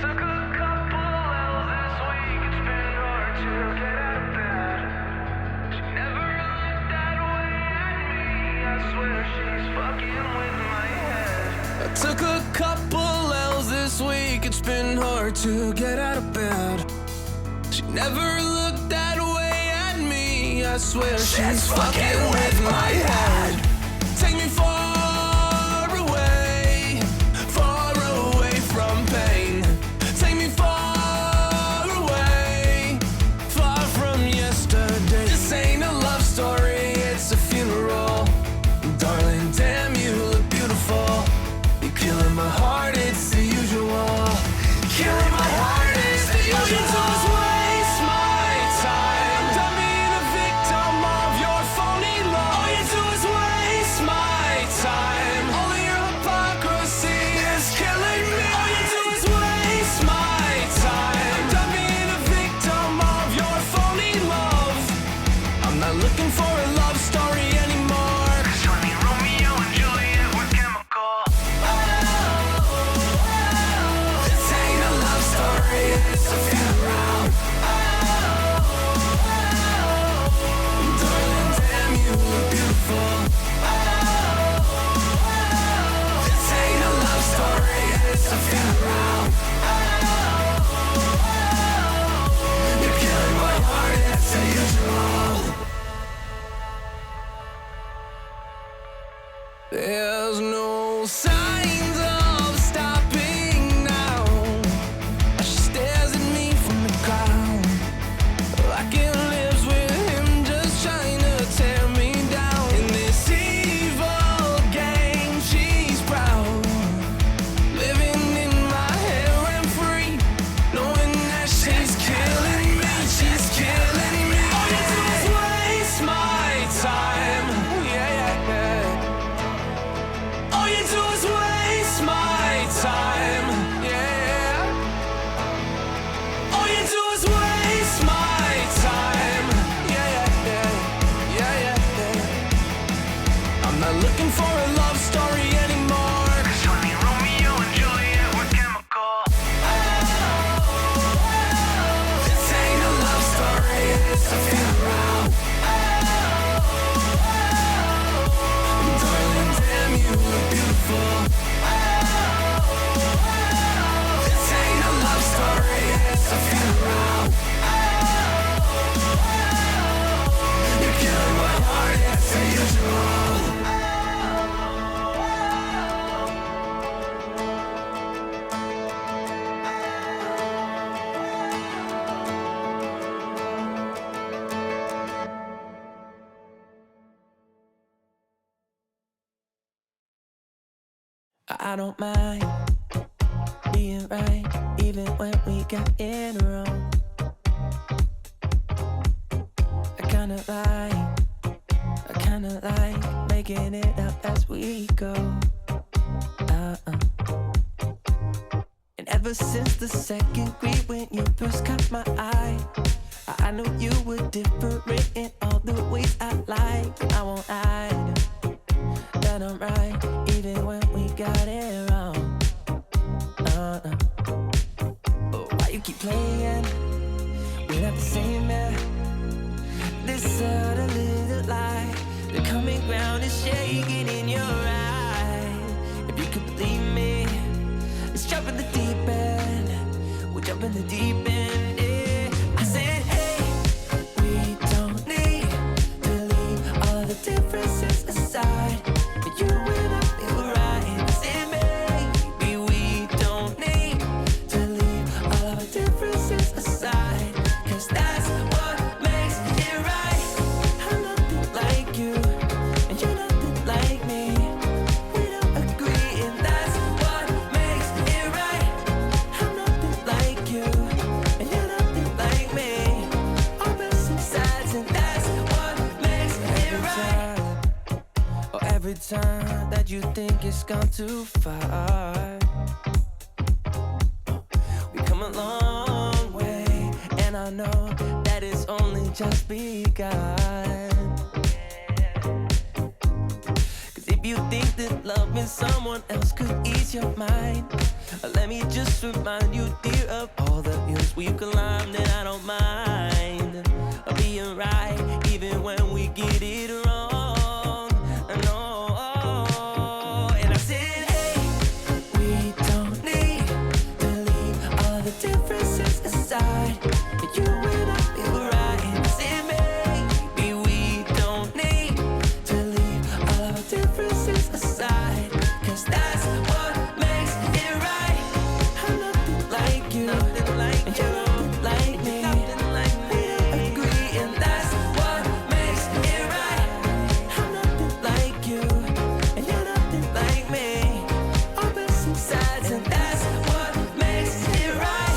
Took a couple L's this week, it's been hard to get out of bed. She never looked that way at me, I swear she's fucking with my head. I took a couple L's this week, it's been hard to get out of bed. She never looked that way at me, I swear she's fucking with my head. Take me far away from pain. Take me far away, far from yesterday. This ain't a love story, it's a funeral. Darling, damn, you look beautiful. You're killing my heart, it's the usual. Killing my heart, it's the usual. All you do is waste my time. Done being a victim of your phony love. All you do is waste my time. All of your hypocrisy is killing me. All you do is waste my time. Done being a victim of your phony love. I'm not looking for a love story anymore. 'Cause honey, Romeo and Juliet were chemical. This ain't a love story, it's a funeral. Darling, damn, you look beautiful. This ain't a love story, it's a funeral. You're killing my heart, it's the usual. There's no signs of stopping now. She stares at me from the ground, locking lips with him, just trying to tear me down. In this evil game, she's proud, living in my head rent free, knowing that she's killing me, she's killing me. All you do is waste my time. Yeah, yeah, yeah. All you do is waste my time. Yeah. All you do is waste my time. Yeah, yeah, yeah. Yeah, yeah, yeah. I'm not looking for a love story anymore. 'Cause honey, Romeo and Juliet were chemical. This ain't a love story, it's a funeral. Darling, damn, you look beautiful. This ain't a love story, it's a funeral. You're killing my heart, it's the usual. I don't mind being right, even when we got it wrong. I kinda like making it up as we go. And ever since the second grade, when you first caught my eye, I knew you were different in all the ways I like. And I won't hide that I'm right, even when we got it wrong. But why you keep playing? We're not the same, man. This subtle little light, the coming ground is shaking in your eye. If you could believe me, let's jump in the deep end. We'll jump in the deep end, yeah. I said, hey, we don't need to leave all the differences aside. You and I feel right. I said, maybe we don't need to leave all of our differences aside. 'Cause that's what makes it right. I'm nothing like you, and you're nothing like me. We don't agree, and that's what makes it right. I'm nothing like you, and you're nothing like me. Opposite sides, and that's what makes it right. Every time that you think it's gone too far, we come a long way, and I know that it's only just begun. 'Cause if you think that love is hoping someone else could ease your mind. Let me just remind you, dear, of all the hills we've climbed, and I don't mind being right, even when we get it wrong. No, and I said, hey, we don't need to leave all the differences aside. You and I feel right. And I said, maybe we don't need to leave all our differences aside, 'cause that's what makes it right. I'm nothing like you, and you're nothing like me. We agree, and that's what makes it right. I'm nothing like you, and you're nothing like me. Opposite sides, and that's what makes it right.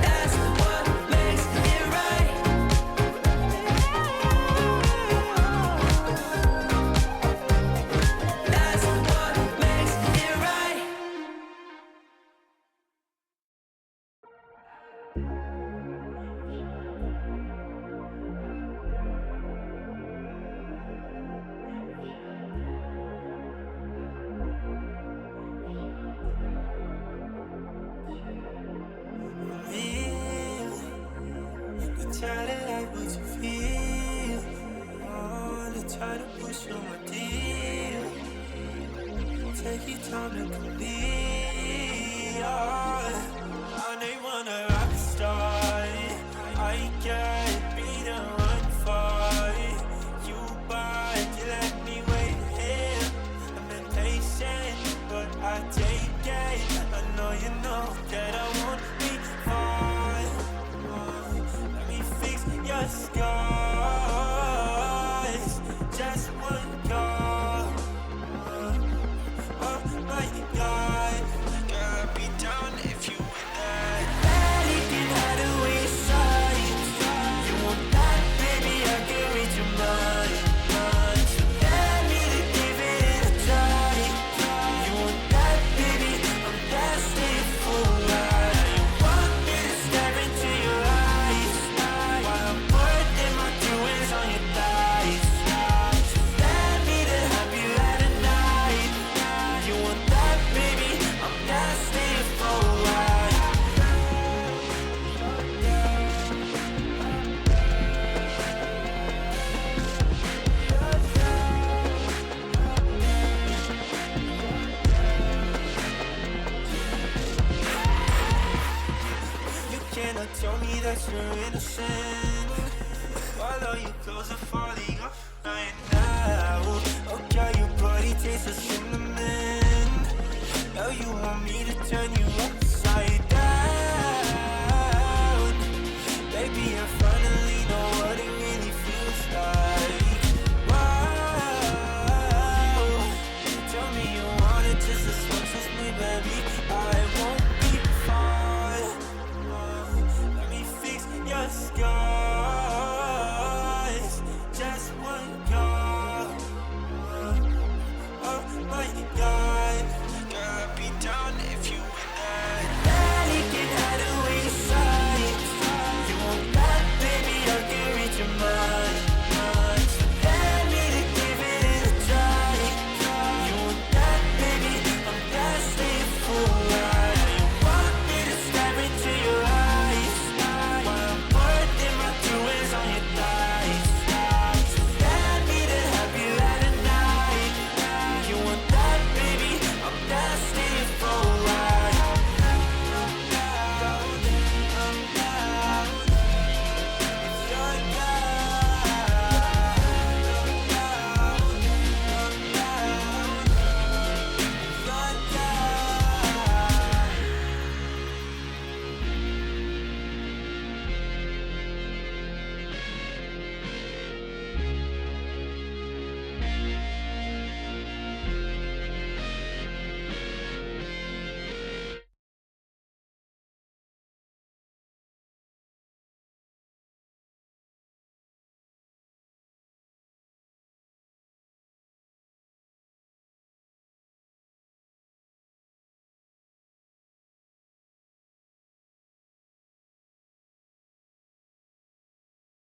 That's what makes it right. That's what makes it right. You try to like what you feel. Oh, they try to push on my deal. Take your time to complete. Oh, I know you want a rock star. I can't be the one for you, but you let me wait here. I'm impatient, but I take it. I know you know that I won't be fine. Let me fix your scars. Just one call. Oh my God, girl, I'd be down if you were there. Barely can hide away your sight. You want that, baby? I can read your mind. So let me to give it a try. You want that, baby? I'm destined for life. You want me to stare into your eyes while I'm putting my doings on your thighs. So let me to have you at a night. You want that, baby? I'm destined for life. You cannot tell me that you're innocent while all your clothes are falling off right now. Oh, girl, your body tastes of cinnamon. Now you want me to turn you up